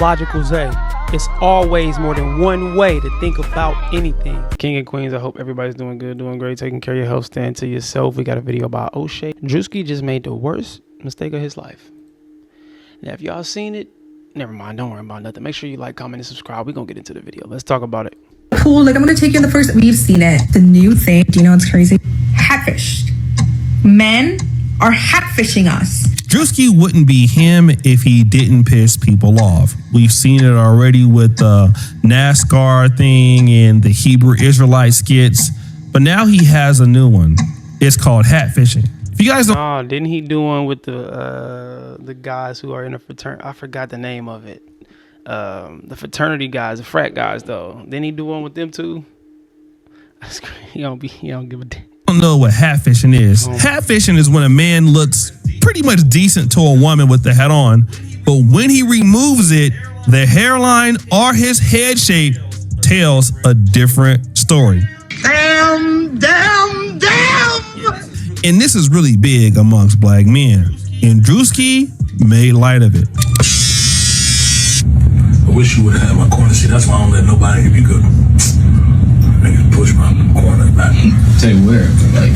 logical Zay. It's always more than one way to think about anything. King and Queens, I hope everybody's doing good, doing great, taking care of your health, stand to yourself. We got a video about O'Shea. DRUSKI just made the worst mistake of his life. Now, if y'all seen it, never mind, don't worry about nothing. Make sure you like, comment, and subscribe. We're going to get into the video. Let's talk about it. Cool, like I'm going to take you on the first, we've seen it. The new thing, do you know what's crazy? Hatfished. Men are hatfishing us. DRUSKI wouldn't be him if he didn't piss people off. We've seen it already with the NASCAR thing and the Hebrew Israelite skits, but now he has a new one. It's called hatfishing. If you guys don't, oh, didn't he do one with the guys who are in a fraternity? I forgot the name of it. The fraternity guys, the frat guys, though. Didn't he do one with them too? That's crazy. He don't give a damn. Don't know what hatfishing is. Hatfishing is when a man looks pretty much decent to a woman with the hat on, but when he removes it, the hairline or his head shape tells a different story. Damn! And this is really big amongst black men, and DRUSKI made light of it. I wish you would have had my corner seat. That's why I don't let nobody, if you could, niggas push my corner back. Tell you where, like,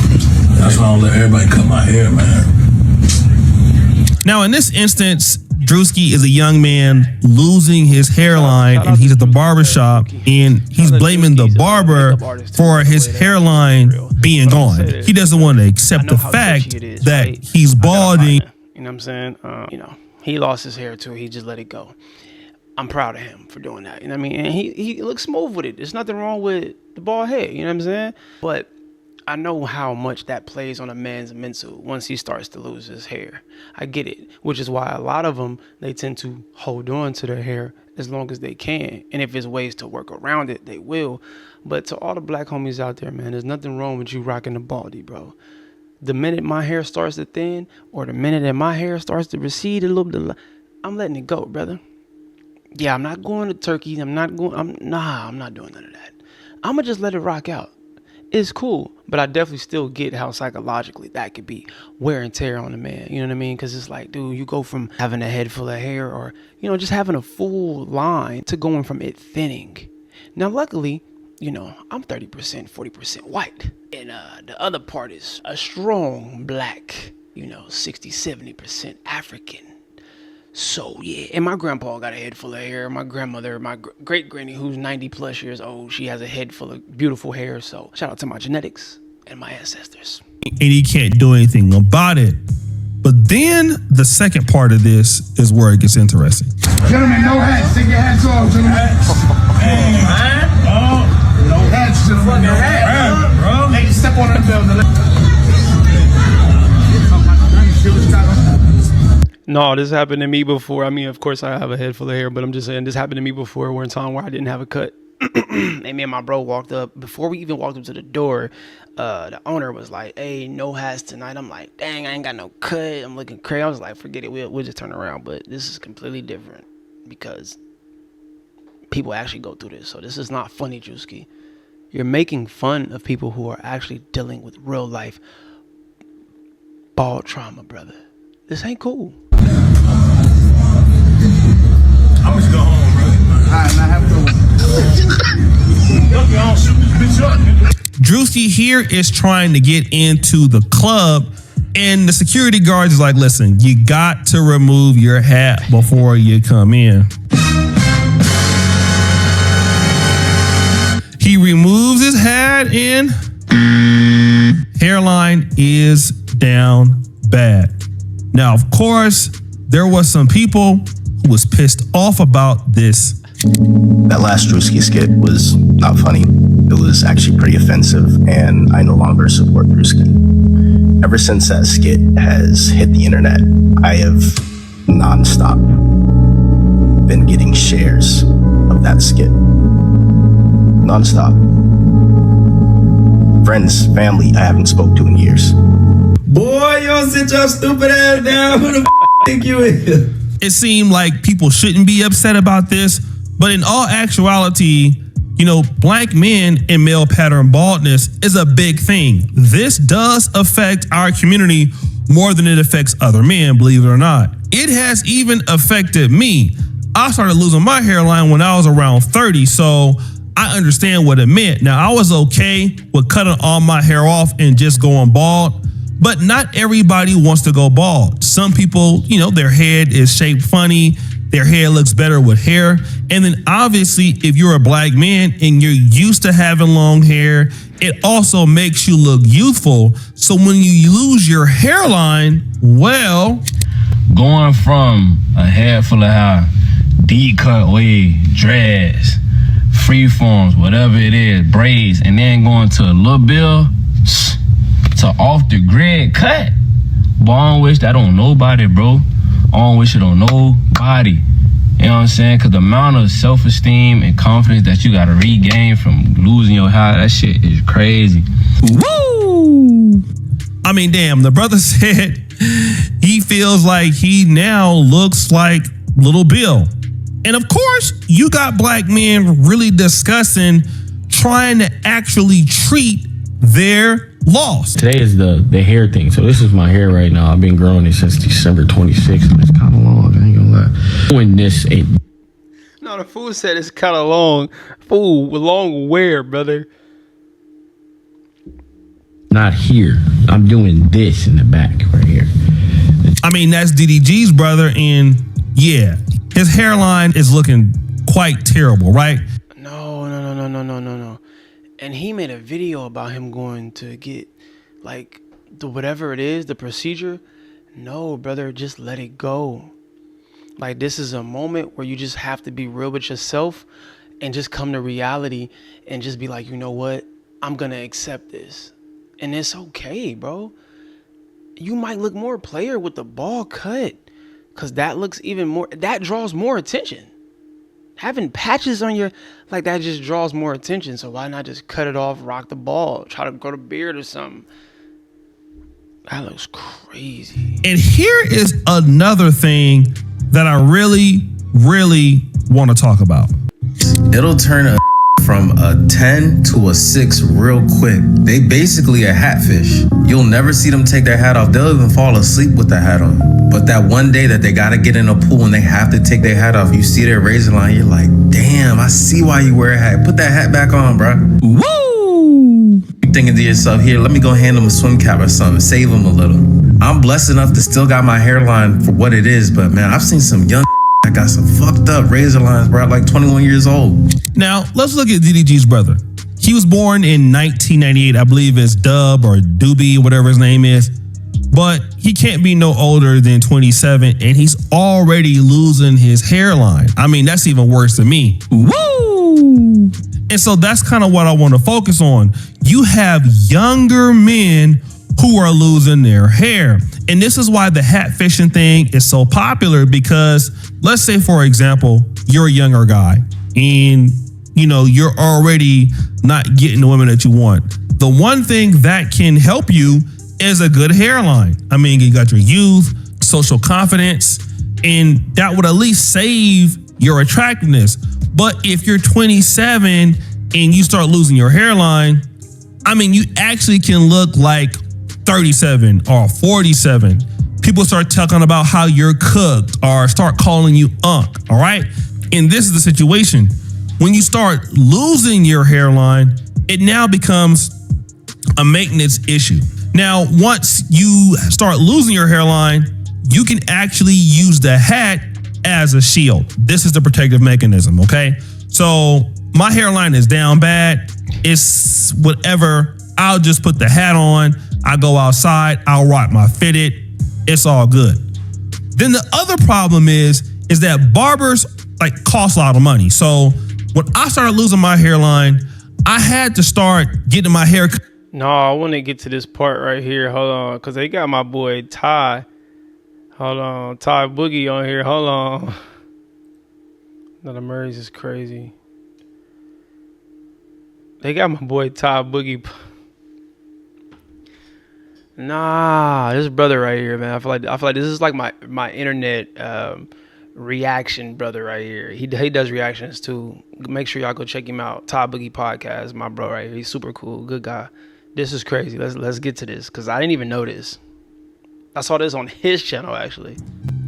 that's why I don't let everybody cut my hair, man. Now, in this instance, DRUSKI is a young man losing his hairline, and he's at the barbershop, and he's blaming the barber for his hairline being gone. He doesn't want to accept the fact that he's balding. You know what I'm saying? He lost his hair too. He just let it go. I'm proud of him for doing that. You know what I mean? And he looks smooth with it. There's nothing wrong with the bald head. You know what I'm saying? But I know how much that plays on a man's mental once he starts to lose his hair. I get it, which is why a lot of them, they tend to hold on to their hair as long as they can. And if there's ways to work around it, they will. But to all the black homies out there, man, there's nothing wrong with you rocking the baldy, bro. The minute my hair starts to thin, or the minute that my hair starts to recede a little bit, I'm letting it go, brother. Yeah, I'm not going to turkey. I'm not doing none of that. I'm going to just let it rock out. It's cool, but I definitely still get how psychologically that could be wear and tear on a man. You know what I mean? Because it's like, dude, you go from having a head full of hair or, you know, just having a full line to going from it thinning. Now, luckily, you know, I'm 30%, 40% white. And the other part is a strong black, you know, 60, 70% African. So, yeah, and my grandpa got a head full of hair. My grandmother, my great-granny, who's 90 plus years old, she has a head full of beautiful hair. So, shout out to my genetics and my ancestors. And he can't do anything about it. But then the second part of this is where it gets interesting. Gentlemen, no hats. Take your hats off, gentlemen. Hey, man. Oh, no hats, gentlemen. No hats, bro. Ladies, step on the building. No, this happened to me before. I mean, of course, I have a head full of hair, but I'm just saying this happened to me before. One time where I didn't have a cut. And me and my bro walked up. Before we even walked up to the door, the owner was like, hey, no hats tonight. I'm like, dang, I ain't got no cut. I'm looking crazy. I was like, forget it. We'll just turn around. But this is completely different because people actually go through this. So this is not funny, DRUSKI. You're making fun of people who are actually dealing with real life bald trauma, brother. This ain't cool. I'm just go home, bro. Alright, now have a go. DRUSKI here is trying to get into the club, and the security guard is like, listen, you got to remove your hat before you come in. He removes his hat and hairline is down bad. Now, of course, there was some people who was pissed off about this. That last DRUSKI skit was not funny. It was actually pretty offensive, and I no longer support DRUSKI. Ever since that skit has hit the internet, I have nonstop been getting shares of that skit. Nonstop. Friends, family I haven't spoke to in years. boy, you don't sit your stupid ass down. Who the think you is? It seemed like people shouldn't be upset about this, but in all actuality, you know, black men and male pattern baldness is a big thing. This does affect our community more than it affects other men, believe it or not. It has even affected me. I started losing my hairline when I was around 30, so I understand what it meant. Now, I was okay with cutting all my hair off and just going bald, but not everybody wants to go bald. Some people, you know, their head is shaped funny, their hair looks better with hair. And then obviously, if you're a black man and you're used to having long hair, it also makes you look youthful. So when you lose your hairline, well, going from a head full of hair, deep cut wave, dreads, free forms, whatever it is, braids, and then going to a little bill to off the grid cut. Boy, I don't wish that on nobody, bro. I don't wish it on nobody. You know what I'm saying? Because the amount of self-esteem and confidence that you got to regain from losing your hair, that shit is crazy. Woo! I mean, damn, the brother said he feels like he now looks like Little Bill. And of course, you got black men really discussing trying to actually treat their loss. Today is the hair thing. So this is my hair right now. I've been growing it since December 26th. And it's kind of long. I ain't gonna lie. Doing this ain't. No, the fool said it's kind of long. Fool, long where, brother? Not here. I'm doing this in the back right here. I mean, that's DDG's brother. And yeah, his hairline is looking quite terrible, right? No. And he made a video about him going to get, like, the whatever it is, the procedure. No, brother, just let it go. Like, this is a moment where you just have to be real with yourself and just come to reality and just be like, you know what? I'm going to accept this. And it's okay, bro. You might look more player with the ball cut because that looks even more, that draws more attention. Having patches on your, like, that just draws more attention. So why not just cut it off, rock the ball, try to grow the beard or something? That looks crazy. And here is another thing that I really, really want to talk about. It'll turn a from a 10 to a 6 real quick. They basically a hatfish. You'll never see them take their hat off. They'll even fall asleep with the hat on. But that one day that they gotta get in a pool and they have to take their hat off, you see their razor line, you're like, damn, I see why you wear a hat. Put that hat back on, bro. Woo! You're thinking to yourself, here, let me go hand them a swim cap or something, save them a little. I'm blessed enough to still got my hairline for what it is, but man, I've seen some young I got some fucked up razor lines, bro, like 21 years old. Now, let's look at DDG's brother. He was born in 1998, I believe it's Dub or Doobie, whatever his name is. But he can't be no older than 27, and he's already losing his hairline. I mean, that's even worse than me. Woo! And so that's kind of what I want to focus on. You have younger men who are losing their hair. And this is why the hat fishing thing is so popular, because let's say, for example, you're a younger guy and, you know, you're already not getting the women that you want. The one thing that can help you is a good hairline. I mean, you got your youth, social confidence, and that would at least save your attractiveness. But if you're 27 and you start losing your hairline, I mean, you actually can look like 37 or 47. People start talking about how you're cooked or start calling you unk, all right? And this is the situation. When you start losing your hairline, it now becomes a maintenance issue. Now, once you start losing your hairline, you can actually use the hat as a shield. This is the protective mechanism, okay? So my hairline is down bad. It's whatever. I'll just put the hat on. I go outside, I'll rock my fitted, it's all good. Then the other problem is that barbers like cost a lot of money. So when I started losing my hairline, I had to start getting my hair. No, I want to get to this part right here. Hold on, because they got my boy Ty. Hold on, Ty Boogie on here. Hold on. No, the Murrays is crazy. They got my boy Ty Boogie. Nah, this brother right here, man. I feel like this is like my internet reaction brother right here. He does reactions too. Make sure y'all go check him out. Ty Boogie Podcast, my bro right here. He's super cool, good guy. This is crazy. Let's get to this because I didn't even know this. I saw this on his channel actually.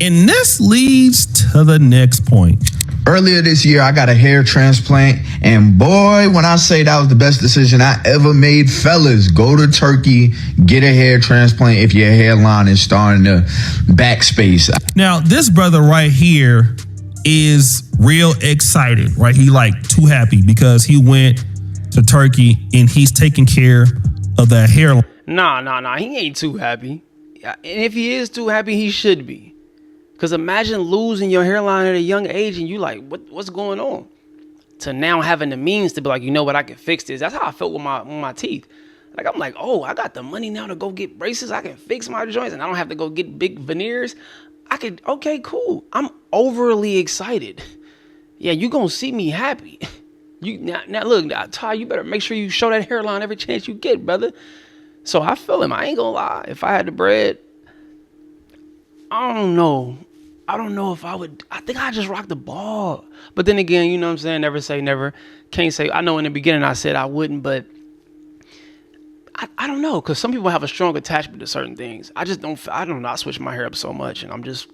And this leads to the next point. Earlier this year, I got a hair transplant, and boy, when I say that was the best decision I ever made, fellas, go to Turkey, get a hair transplant if your hairline is starting to backspace. Now, this brother right here is real excited, right? He like too happy because he went to Turkey and he's taking care of that hairline. Nah. He ain't too happy. And if he is too happy, he should be. Because imagine losing your hairline at a young age and you like, what's going on? To now having the means to be like, you know what, I can fix this. That's how I felt with my teeth. Like, I'm like, oh, I got the money now to go get braces. I can fix my joints and I don't have to go get big veneers. Okay, cool. I'm overly excited. Yeah, you gonna see me happy. Now look, Ty, you better make sure you show that hairline every chance you get, brother. So I feel him. I ain't gonna lie. If I had the bread, I don't know if I would. I think I'd just rock the ball. But then again, you know what I'm saying? Never say never. Can't say. I know in the beginning I said I wouldn't, but I don't know. Because some people have a strong attachment to certain things. I don't know. I switch my hair up so much. And I'm just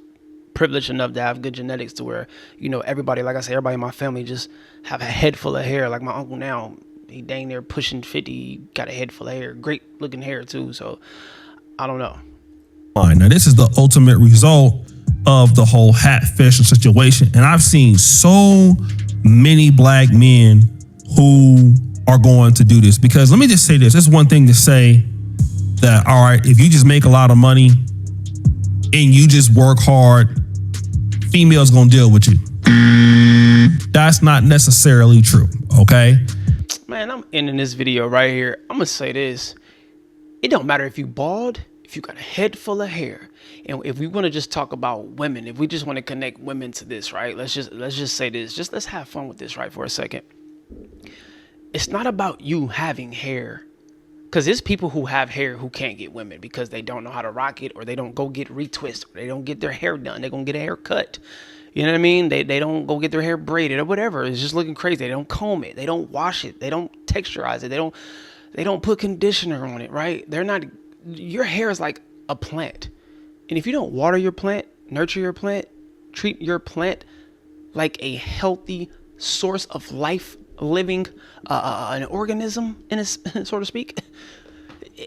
privileged enough to have good genetics to where, you know, everybody, like I said, everybody in my family just have a head full of hair. Like my uncle now, he dang near pushing 50. He got a head full of hair. Great looking hair too. So I don't know. Now, this is the ultimate result of the whole hat fishing situation. And I've seen so many black men who are going to do this. Because let me just say this. It's one thing to say that, all right, if you just make a lot of money and you just work hard, females gonna deal with you. That's not necessarily true, okay? Man, I'm ending this video right here. I'm gonna say this. It don't matter if you bald, if you got a head full of hair. And if we want to just talk about women, if we just want to connect women to this, right? Let's just say this. Let's have fun with this, right, for a second. It's not about you having hair. Because there's people who have hair who can't get women because they don't know how to rock it, or they don't go get retwist, or they don't get their hair done. They're going to get a haircut. You know what I mean? They don't go get their hair braided or whatever. It's just looking crazy. They don't comb it. They don't wash it. They don't texturize it. They don't put conditioner on it, right? Your hair is like a plant. And if you don't water your plant, nurture your plant, treat your plant like a healthy source of life, living, an organism, so to speak,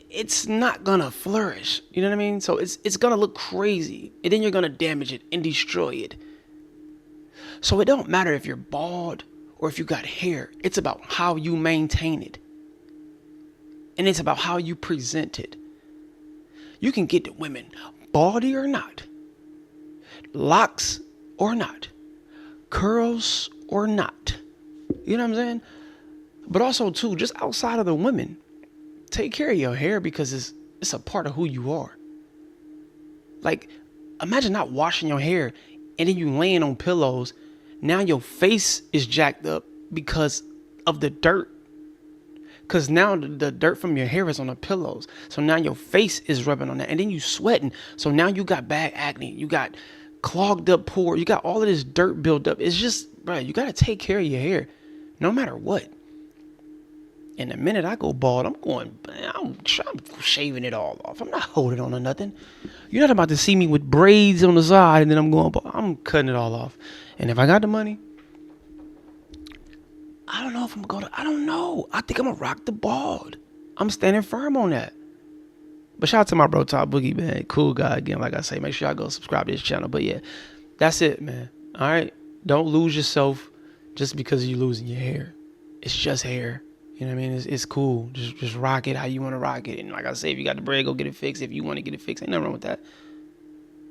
it's not gonna flourish. You know what I mean? So it's gonna look crazy, and then you're gonna damage it and destroy it. So it don't matter if you're bald or if you got hair. It's about how you maintain it, and it's about how you present it. You can get to women baldy or not, locks or not, curls or not. You know what I'm saying? But also too, just outside of the women, take care of your hair because it's a part of who you are. Like, imagine not washing your hair and then you laying on pillows. Now your face is jacked up because of the dirt. Because now the dirt from your hair is on the pillows. So now your face is rubbing on that. And then you sweating. So now you got bad acne. You got clogged up pores. You got all of this dirt built up. It's just, bro, you got to take care of your hair no matter what. And the minute I go bald, I'm shaving it all off. I'm not holding on to nothing. You're not about to see me with braids on the side and then I'm going bald. I'm cutting it all off. And if I got the money, I don't know if I'm going to, I don't know. I think I'm going to rock the bald. I'm standing firm on that. But shout out to my bro, Top Boogie, man. Cool guy. Again, like I say, make sure y'all go subscribe to his channel. But yeah, that's it, man. All right. Don't lose yourself just because you're losing your hair. It's just hair. You know what I mean? It's cool. Just rock it how you want to rock it. And like I say, if you got the bread, go get it fixed. If you want to get it fixed, ain't nothing wrong with that.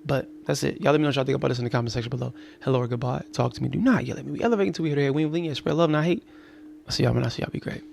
But that's it. Y'all let me know what y'all think about this in the comment section below. Hello or goodbye. Talk to me. Do not yell at me. We elevating to we here. We spread love, not hate. I'll see y'all, man. I'll see y'all. Be great.